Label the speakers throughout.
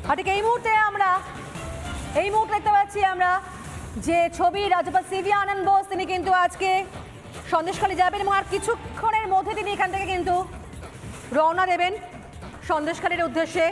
Speaker 1: আর ঠিক এই মুহূর্তে দেখতে পাচ্ছি আমরা যে ছবি রাজ্যপাল সিভি আনন্দ বোস তিনি কিন্তু আজকে সন্দেশখালী যাবেন এবং আর কিছুক্ষণের মধ্যে তিনি এখান থেকে কিন্তু রওনা দেবেন সন্দেশখালীর উদ্দেশ্যে।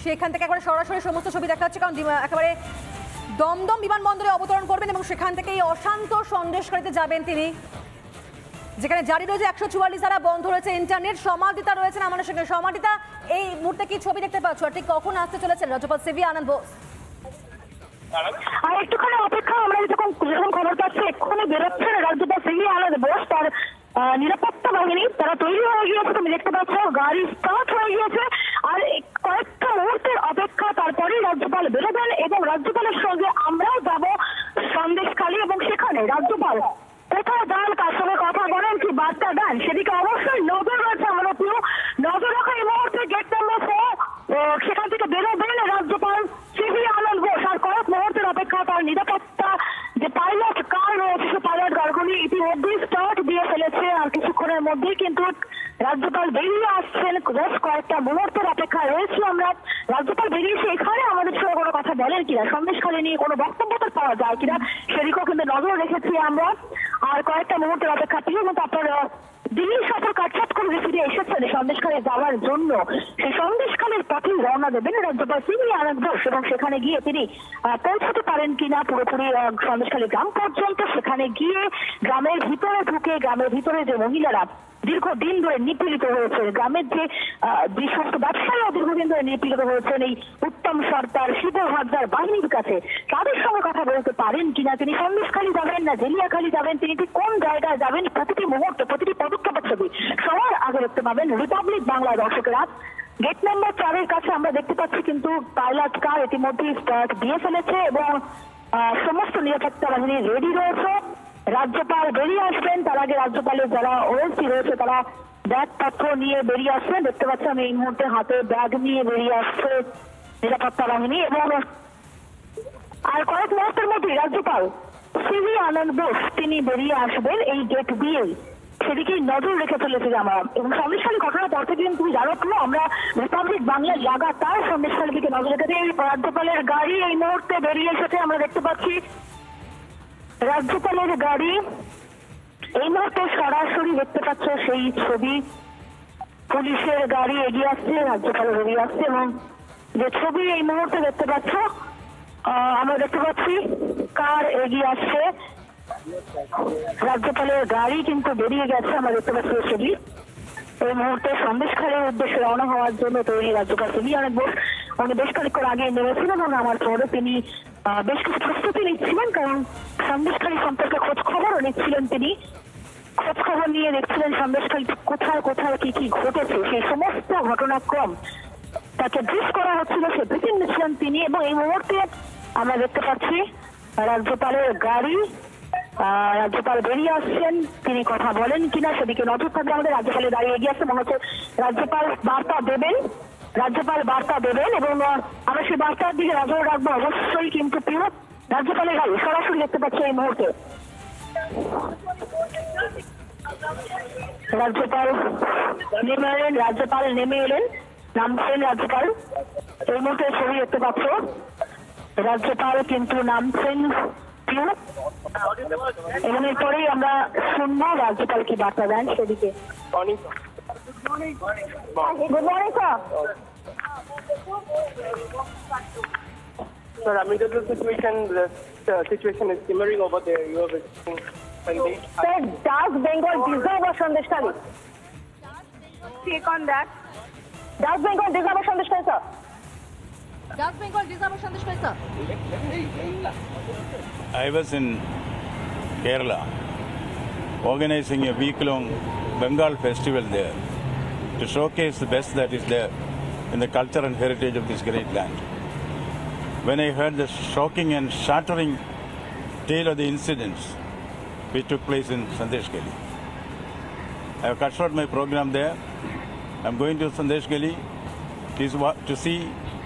Speaker 1: সেখান থেকে একবারে সরাসরি সমস্ত ছবি দেখা যাচ্ছে, কারণ একেবারে দমদম বিমানবন্দরে অবতরণ করবেন এবং সেখান থেকে এই অশান্ত সন্দেশখালীতে যাবেন তিনি, যেখানে জারি রয়েছে 144 ধারা, বন্ধ রয়েছে ইন্টারনেট। সমাধিতা রয়েছেন আমাদের সঙ্গে। সমাধিতা, এই মুহূর্তে কি ছবি দেখতে পাচ্ছ, ঠিক কখন আসতে চলেছেন রাজ্যপাল সিভি আনন্দ বোস?
Speaker 2: আর একটুখানি অপেক্ষা, আমরা যখন খবর পাচ্ছি এক্ষুনি বেরোচ্ছেন রাজ্যপাল সিভি আনন্দ বোস। তার নিরাপত্তা বাহিনী তারা তৈরি হয়ে গিয়েছে, তুমি দেখতে পাচ্ছ গাড়ি স্টার্ট হয়ে গিয়েছে। আর কয়েকটা মুহূর্তের অপেক্ষা, তারপরেই রাজ্যপাল বেরোবেন এবং রাজ্যপালের সঙ্গে আমরাও যাব সন্দেশখালী। এবং সেখানে রাজ্যপাল কোথায় যান, কার সঙ্গে কথা বলেন, কি বার্তা দেন, সেদিকে অবশ্যই নজর রয়েছে আমাদের প্রিয়। নজর রাখা এই মুহূর্তে গেট নাম্বার 4, সেখান থেকে বেরোবেন রাজ্যপাল সিভি আনন্দ বোস। আর কয়েক মুহূর্তের অপেক্ষা, তার নিরাপত্তা যে পাইলট কার রয়েছে সে পাইলট কারগুলি ইতিমধ্যেই স্টার্ট দিয়ে ফেলেছে। আর কিছুক্ষণের মধ্যেই কিন্তু রাজ্যপাল বেরিয়ে আসছেন। বেশ কয়েকটা মুহূর্তের অপেক্ষায় রয়েছি আমরা। রাজ্যপাল বেরিয়েছে, এখানে আমাদের সঙ্গে কোনো কথা বলেন কিনা, সন্দেশখালী নিয়ে কোনো বক্তব্য পাওয়া যায় কিনা সেদিকেও কিন্তু নজর রেখেছি আমরা। আর কয়েকটা মুহূর্তের অপেক্ষা পেয়ে কিন্তু আপনারা দিল্লি সফর কাটছাট করে ফিরে এসেছেন সন্দেশখালী যাওয়ার জন্য। সেই সন্দেশখালীর পথেই রওনা দেবেন রাজ্যপাল সিভি আনন্দ বোস এবং সেখানে গিয়ে তিনি পৌঁছতে পারেন কিনা পুরোপুরি সন্দেশখালী গ্রাম পর্যন্ত। সেখানে গিয়ে গ্রামের ভিতরে ঢুকে, গ্রামের ভিতরে যে মহিলারা দীর্ঘদিন ধরে নিপীড়িত হয়েছে, গ্রামের যে সমস্ত ব্যবসায়ীরা দীর্ঘদিন ধরে নিপীড়িত হয়েছেন এই উত্তম সরকার, শিব হাজার বাহিনীর কাছে, তাদের সঙ্গে কথা বলতে পারেন কিনা, তিনি সন্দেশখালী যাবেন না জেলিয়াখালী যাবেন, তিনি ঠিক কোন জায়গায় যাবেন, প্রতিটি মুহূর্তে প্রতিটি পদক্ষেপের ছবি সবার আগে দেখতে পাবেন রিপাবলিক বাংলা দর্শকেরা। গেট নাম্বার 4 কাছে আমরা দেখতে পাচ্ছি কিন্তু পাইলট কার ইতিমধ্যেই স্টার্ট দিয়ে ফেলেছে এবং সমস্ত নিরাপত্তা বাহিনী রেডি রয়েছে। রাজ্যপাল বেরিয়ে আসবেন, তার আগে রাজ্যপালের যারা ওএসি রয়েছে তারা ব্যাগ পত্র নিয়ে বেরিয়ে আসবেন। দেখতে পাচ্ছি আমি এই মুহূর্তে হাতে ব্যাগ নিয়ে বেরিয়ে আসছে নিরাপত্তা বাহিনী। এবং আর কয়েক মুহূর্তের মধ্যে রাজ্যপাল সিভি আনন্দ বোস তিনি বেরিয়ে আসবেন এই গেট দিয়ে, সেদিকেই নজর রেখে চলেছে আমরা। এবং সন্দেশখালী ঘটনার পর থেকে তুমি জানো তো আমরা রিপাবলিক বাংলার লাগাতার সন্দেশখালী দিকে নজর রেখেছে। এই রাজ্যপালের গাড়ি এই মুহূর্তে বেরিয়ে এসেছে, আমরা দেখতে পাচ্ছি রাজ্যপালের গাড়ি এই মুহূর্তে সরাসরি দেখতে পাচ্ছ সেই ছবি। পুলিশের গাড়ি এগিয়ে আসছে, রাজ্যপাল বেরিয়ে আসছে এবং যে ছবি এই মুহূর্তে দেখতে পাচ্ছ আমরা দেখতে পাচ্ছি কার এগিয়ে আসছে, রাজ্যপালের গাড়ি কিন্তু বেরিয়ে গেছে, আমরা দেখতে পাচ্ছি ছবি। এই মুহূর্তে সন্দেশখালীর উদ্দেশ্যে রওনা হওয়ার জন্য তৈরি রাজ্যপাল সিভি আনন্দ বোস। উনি বেশ খানিক্ষণ আগে নেমেছিলেন এবং আমার পরে তিনি বেশ কিছু প্রস্তুতি নিচ্ছিলেন, কারণ সন্দেশখালী সম্পর্কে খোঁজ খবরও নিচ্ছিলেন। তিনি খোঁজ খবর নিয়ে দেখছিলেন সন্দেশখালীতে কোথায় কোথায় কি কি ঘটেছে, সেই সমস্ত ঘটনাক্রম তাকে ব্রিফ করা হচ্ছিল, সে ব্রিফিং নিচ্ছিলেন তিনি। এবং এই মুহূর্তে আমরা দেখতে পাচ্ছি রাজ্যপালের গাড়ি, রাজ্যপাল বেরিয়ে আসছেন, তিনি কথা বলেন কিনা সেদিকে নজর থাকবে আমাদের। রাজ্যপালের গাড়ি এগিয়ে আসছে, মনে হচ্ছে রাজ্যপাল বার্তা দেবেন এবং আমরা সেই বার্তার দিকে নজর রাখবো অবশ্যই। কিন্তু প্রিয় রাজ্যপালের গাড়ি সরাসরি দেখতে পাচ্ছি এই মুহূর্তে। রাজ্যপাল নেমে এলেন, নামছেন রাজ্যপাল। এই মুহূর্তে ছবি দেখতে পাচ্ছ, রাজ্যপাল কিন্তু নামছেন প্রিয়। এবং এরপরেই আমরা শুনবো রাজ্যপাল কি বার্তা দেন সেদিকে। Good morning, sir.
Speaker 3: Sir, amid the situation is simmering over there. You are visiting Sandesh.
Speaker 2: Sir, does Bengal deserve a Sandeshkhali?
Speaker 4: Take on that.
Speaker 2: Does Bengal deserve a Sandeshkhali, sir?
Speaker 1: Does Bengal deserve a Sandeshkhali, sir?
Speaker 5: I was in Kerala organizing a week-long Bengal festival there to showcase the best that is there in the culture and heritage of this great land. When I heard the shocking and shattering tale of the incidents which took place in Sandeshkhali, I have cut short my program there. I am going to Sandeshkhali to see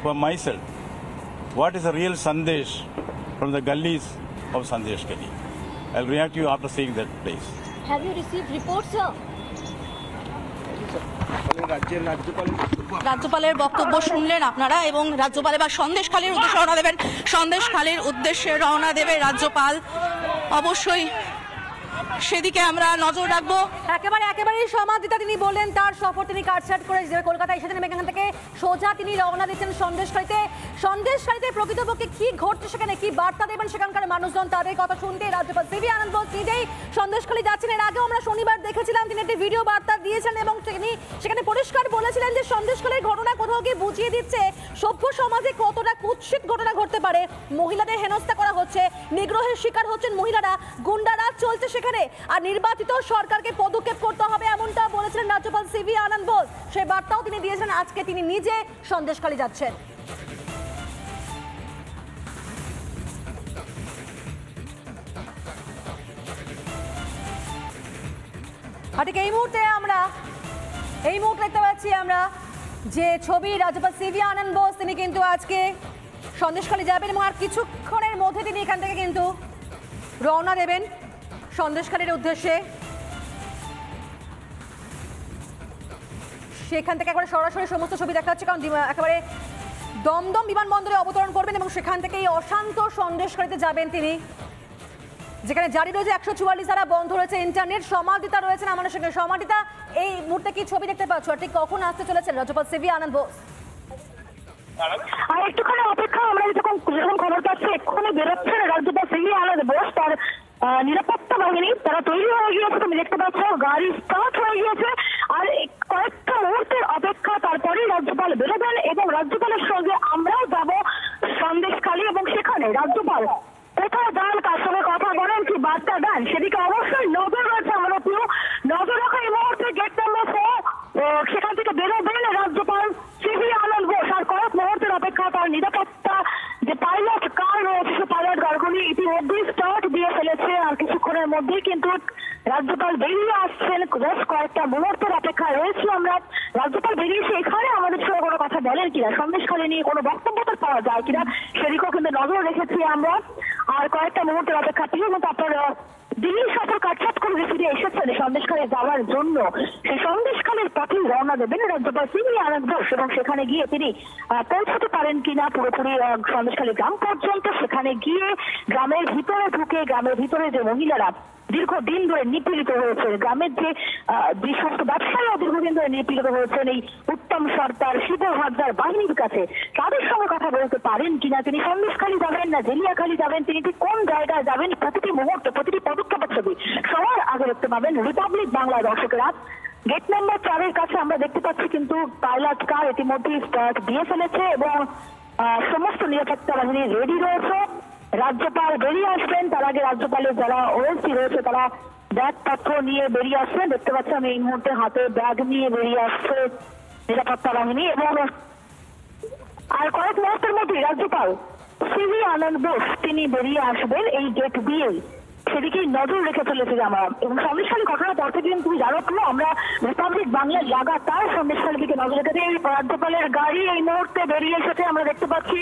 Speaker 5: for myself what is the real Sandesh from the gullies of Sandeshkhali. I'll react to you after seeing that place.
Speaker 1: Have you received reports, sir?
Speaker 6: রাজ্যপালের বক্তব্য শুনলেন আপনারা এবং রাজ্যপাল এবার সন্দেশখালীর উদ্দেশ্যে রওনা দেবেন। সন্দেশখালীর উদ্দেশ্যে রওনা দেবে রাজ্যপাল, অবশ্যই সেদিকে আমরা নজর রাখবো।
Speaker 1: একেবারেই সমাধিতা তিনি বললেন তার সফর তিনি কাটছাট করে কলকাতা এসেছেন এবং এখান থেকে সোজা তিনি রওনা দিচ্ছেন সন্দেশখালীতে প্রকৃতপক্ষে কি ঘটছে, সেখানে কি বার্তা দেবেন সেখানকার মানুষজন, তাদের কথা শুনতে রাজ্যপাল সিভি আনন্দ বোস নিজেই সন্দেশখালী যাচ্ছেন। এর আগেও আমরা শনিবার দেখেছিলাম তিনি একটি ভিডিও বার্তা দিয়েছেন এবং তিনি সেখানে পরিষ্কার বলেছিলেন যে সন্দেশখালীর ঘটনা কোথাও গিয়ে বুঝিয়ে দিচ্ছে সভ্য সমাজে কতটা কুৎসিত ঘটনা ঘটতে পারে। মহিলাদের হেনস্থা করা হচ্ছে, নিগ্রহের শিকার হচ্ছেন মহিলারা, গুন্ডারাজ চলছে সেখানে, আর নির্বাচিত সরকারকে পদক্ষেপ করতে হবে এমনটা বলেছিলেন রাজ্যপাল সিভি আনন্দ বোস। সেই বার্তাও তিনি দিয়েছেন। আজকে তিনি নিজে সন্দেশখালী যাচ্ছেন। আর ঠিক এই মুহূর্তে দেখতে পাচ্ছি আমরা যে ছবি, রাজ্যপাল সিভি আনন্দ বোস তিনি কিন্তু আজকে সন্দেশখালী যাবেন এবং আর কিছুক্ষণের মধ্যে তিনি এখান থেকে কিন্তু রওনা দেবেন সন্দেশখালীর উদ্দেশ্যে। সেখান থেকে একবারে সরাসরি সমস্ত ছবি দেখা যাচ্ছে, কারণ একেবারে দমদম বিমানবন্দরে অবতরণ করবেন এবং সেখান থেকে এই অশান্ত সন্দেশখালীতে যাবেন তিনি, যেখানে জারি রয়েছে 144 ধারা, বন্ধ রয়েছে ইন্টারনেট। সমাধিতা রয়েছেন আমাদের সঙ্গে। সমাধিতা, এই মুহূর্তে কি ছবি দেখতে পাচ্ছ, ঠিক কখন আসতে চলেছেন রাজ্যপাল সিভি আনন্দ বোস?
Speaker 2: আর একটুখানি অপেক্ষা, আমরা যখন খবর পাচ্ছি এক্ষুনি বেরোচ্ছেন রাজ্যপাল সিভি আনন্দ বোস। তার নিরাপত্তা বাহিনী তারা তৈরি হয়ে গিয়েছে, তুমি দেখতে পাচ্ছ গাড়ি স্টার্ট হয়ে গিয়েছে। আর কয়েকটা মুহূর্তের অপেক্ষা, তারপরেই রাজ্যপাল বেরোবেন এবং রাজ্যপালের সঙ্গে আমরাও যাব সন্দেশখালী এবং সেখানে রাজ্যপাল কোথায় যান, কার সঙ্গে কথা বলেন, কি বার্তা দেন, সেদিকে অবশ্যই নজর রয়েছে। আমরা প্রিয় নজর রাখা এই মুহূর্তে গেট নাম্বার 4 সেখান থেকে বেরোবেন রাজ্যপাল সিভি আনন্দ বোস। আর কয়েক মুহূর্তের অপেক্ষা, তার নিরাপত্তা যে পাইলট কার রয়েছে সে পাইলট কারগুলি ইতিমধ্যেই স্টার্ট দিয়ে ফেলেছে। আর কিছুক্ষণের মধ্যেই কিন্তু রাজ্যপাল বেরিয়ে আসছেন। বেশ কয়েকটা মুহূর্তের অপেক্ষায় রয়েছে আমরা। রাজ্যপাল বেরিয়েছে, এখানে আমাদের সঙ্গে কোনো কথা বলেন কিনা, সন্দেশখালী নিয়ে কোনো বক্তব্য পাওয়া যায় কিনা সেদিকেও কিন্তু নজর রেখেছি আমরা। আর কয়েকটা মুহূর্তের অপেক্ষা থেকে কিন্তু আপনার দিল্লি সফর কাটছাট করে ফিরে এসেছেন সন্দেশখালী যাওয়ার জন্য। সেই সন্দেশখালীর পথে রওনা দেবেন রাজ্যপাল সিভি আনন্দ বোস এবং সেখানে গিয়ে তিনি পৌঁছতে পারেন কিনা পুরোপুরি সন্দেশখালী গ্রাম পর্যন্ত, সেখানে গিয়ে গ্রামের ভিতরে ঢুকে গ্রামের ভিতরে যে মহিলারা দীর্ঘদিন ধরে নিপীড়িত হয়েছে, গ্রামের যে সমস্ত ব্যবসায়ীরা দীর্ঘদিন ধরে নিপীড়িত হয়েছেন এই উত্তম সরকার শিব হাজার বাহিনীর কাছে, তাদের সঙ্গে কথা বলতে পারেন কিনা, তিনি সন্দেশখালী যাবেন না জেলিয়াখালী যাবেন, তিনি ঠিক কোন জায়গায় যাবেন, প্রতিটি মুহূর্তে প্রতিটি পদক্ষেপের ছবি সবার আগে দেখতে পাবেন রিপাবলিক বাংলার দর্শকেরা। গেট নাম্বার 4 কাছে আমরা দেখতে পাচ্ছি কিন্তু পাইলট কার ইতিমধ্যেই স্টার্ট দিয়ে ফেলেছে এবং সমস্ত নিরাপত্তা বাহিনী রেডি রয়েছে। রাজ্যপাল বেরিয়ে আসবেন, তার আগে রাজ্যপালের যারা ওএসি রয়েছে তারা ব্যাগ পত্র নিয়ে বেরিয়ে আসবেন। দেখতে পাচ্ছি আমি এই মুহূর্তে হাতে ব্যাগ নিয়ে বেরিয়ে আসছে নিরাপত্তা বাহিনী এবং আর কয়েক মুহূর্তের মধ্যে রাজ্যপাল সিভি আনন্দ বোস তিনি বেরিয়ে আসবেন এই গেট দিয়ে। সেদিকেই নজর রেখে চলেছি আমরা এবং সন্দেশখালী ঘটনা পর থেকে তুমি জানো তো আমরা রিপাবলিক বাংলার লাগাতার সন্দেশখালী দিকে নজর রেখেছি। রাজ্যপালের গাড়ি এই মুহূর্তে বেরিয়ে এসেছে, আমরা দেখতে পাচ্ছি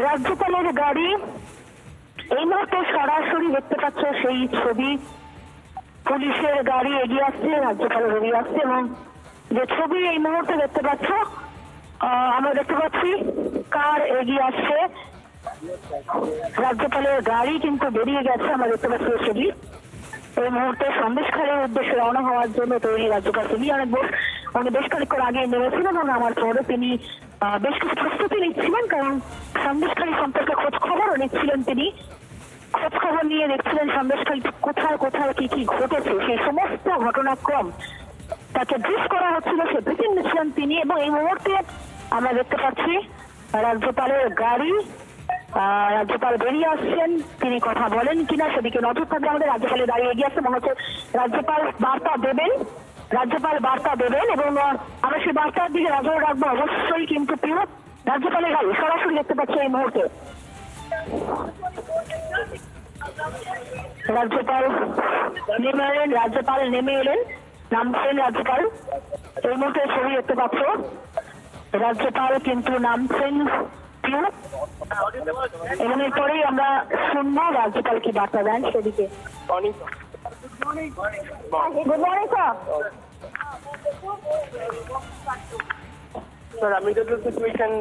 Speaker 2: রাজ্যপালের গাড়ি এই মুহূর্তে সরাসরি দেখতে পাচ্ছ সেই ছবি। পুলিশের গাড়ি এগিয়ে আসছে, রাজ্যপাল বেরিয়ে আসছে এবং যে ছবি এই মুহূর্তে দেখতে পাচ্ছ আমরা দেখতে পাচ্ছি কার এগিয়ে আসছে, রাজ্যপালের গাড়ি কিন্তু বেরিয়ে গেছে, আমরা দেখতে পাচ্ছি ছবি। এই মুহূর্তে সন্দেশখালীর উদ্দেশ্যে রওনা হওয়ার জন্য তৈরি রাজ্যপাল সিভি আনন্দ বোস। উনি বেশ খানিকক্ষণ আগে নেমেছিলেন এবং আমার পরে তিনি বেশ কিছু প্রস্তুতি নিচ্ছিলেন, কারণ সন্দেশখালী সম্পর্কে খোঁজ খবরও নিচ্ছিলেন। তিনি খোঁজ খবর নিয়ে দেখছিলেন সন্দেশখালী কোথায় কোথায় কি কি ঘটেছে, সেই সমস্ত ঘটনাক্রম তাকে ব্রিফ করা হচ্ছিল, সে ব্রিফিং নিচ্ছিলেন তিনি। এবং এই মুহূর্তে আমরা দেখতে পাচ্ছি রাজ্যপালের গাড়ি, রাজ্যপাল বেরিয়ে আসছেন, তিনি কথা বলেন কিনা সেদিকে নজর থাকবে আমাদের। রাজ্যপালের গাড়ি এগিয়ে আসছে, মনে হচ্ছে রাজ্যপাল বার্তা দেবেন এবং আমরা সেই বার্তার দিকে নজর রাখবো অবশ্যই। কিন্তু প্রিয় রাজ্যপালের গাড়ি সরাসরি দেখতে পাচ্ছি এই মুহূর্তে রাজ্যপাল নেমে এলেন, নামছেন রাজ্যপাল। এই মুহূর্তে ছবি দেখতে পাচ্ছ রাজ্যপাল কিন্তু নামছেন প্রিয় এবং এরপরেই আমরা শুনবো রাজ্যপাল কি বার্তা দেন সেদিকে। Good morning sir.
Speaker 3: Sir, amid the situation,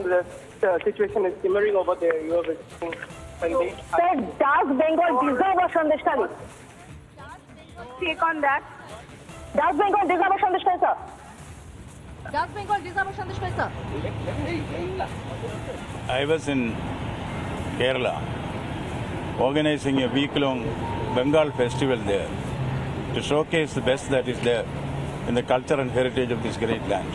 Speaker 3: the situation is simmering over there. You have seen Sandesh.
Speaker 2: Sir, does Bengal deserve a Sandeshkhali?
Speaker 4: Take on that.
Speaker 2: Does Bengal deserve a Sandeshkhali, sir?
Speaker 1: Does Bengal deserve Sandesh করি sir?
Speaker 5: I was in Kerala organizing a week-long Bengal festival there to showcase the best that is there in the culture and heritage of this great land.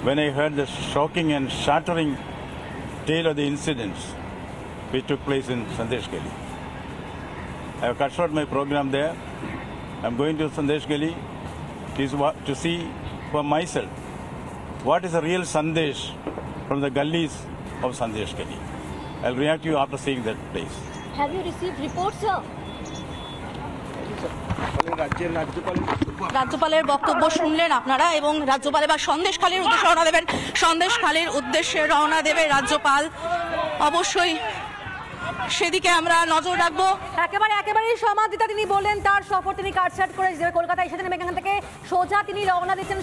Speaker 5: When I heard the shocking and shattering tale of the incidents which took place in Sandeshkhali, I have cut short my program there. I'm going to Sandeshkhali to see for myself what is the real Sandesh from the gullies of Sandeshkhali. I'll react to you after seeing that place.
Speaker 1: Have you received reports, sir?
Speaker 6: রাজ্যপালের বক্তব্য শুনলেন আপনারা এবং রাজ্যপাল এবার সন্দেশখালীর উদ্দেশ্যে রওনা দেবেন। সন্দেশখালীর উদ্দেশ্যে রওনা দেবে রাজ্যপাল, অবশ্যই সেদিকে আমরা নজর রাখবো।
Speaker 1: একেবারে সমাধিতা তিনি বললেন তার সফর তিনি কাটছাট করে কলকাতায় এসেছেন এবং এখান থেকে সোজা তিনি রওনা দিচ্ছেন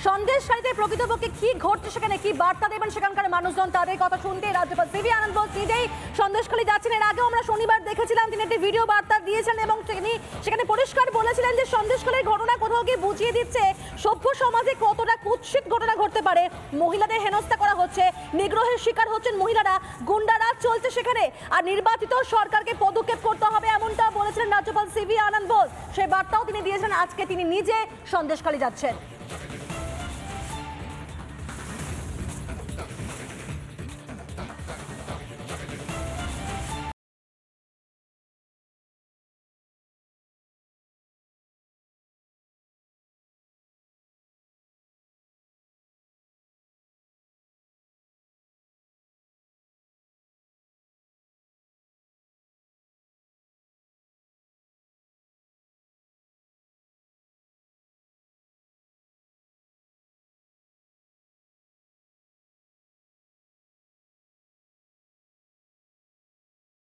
Speaker 1: সন্দেশখালীতে প্রকৃতপক্ষে কি ঘটছে, সেখানে কি বার্তা দেবেন সেখানকার মানুষজন, তাদের কথা শুনতে রাজ্যপাল সিভি আনন্দ বোস নিজেই সন্দেশখালী যাচ্ছেন। এর আগেও আমরা শনিবার দেখেছিলাম তিনি একটি ভিডিও বার্তা দিয়েছেন এবং তিনি সেখানে পরিষ্কার বলেছিলেন যে সন্দেশখালীর ঘটনা কোথাও গিয়ে বুঝিয়ে দিচ্ছে সভ্য সমাজে কতটা কুৎসিত ঘটনা ঘটতে পারে। মহিলাদের হেনস্থা করা হচ্ছে, নিগ্রহের শিকার হচ্ছেন মহিলারা, গুন্ডারাজ চলছে সেখানে, আর নির্বাচিত সরকারকে পদক্ষেপ করতে হবে এমনটা বলেছিলেন রাজ্যপাল সিভি আনন্দ বোস। সেই বার্তাও তিনি দিয়েছেন, আজকে তিনি নিজে সন্দেশখালী যাচ্ছেন।